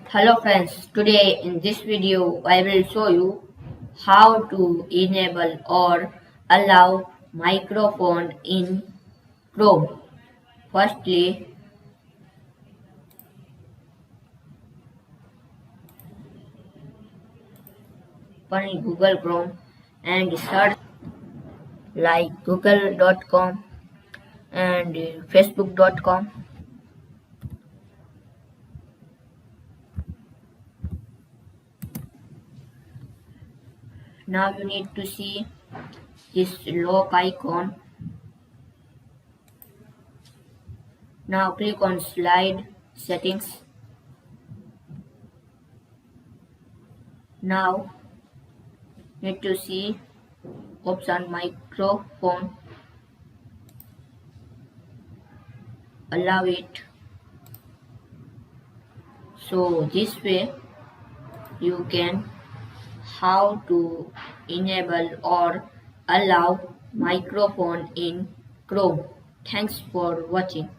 Hello friends, today in this video I will show you how to enable or allow microphone in Chrome. Firstly, open Google Chrome and search like google.com and facebook.com. Now you need to see this lock icon. Now click on slide settings. Now need to see option microphone, allow it. So this way you can how to enable or allow microphone in Chrome. Thanks for watching.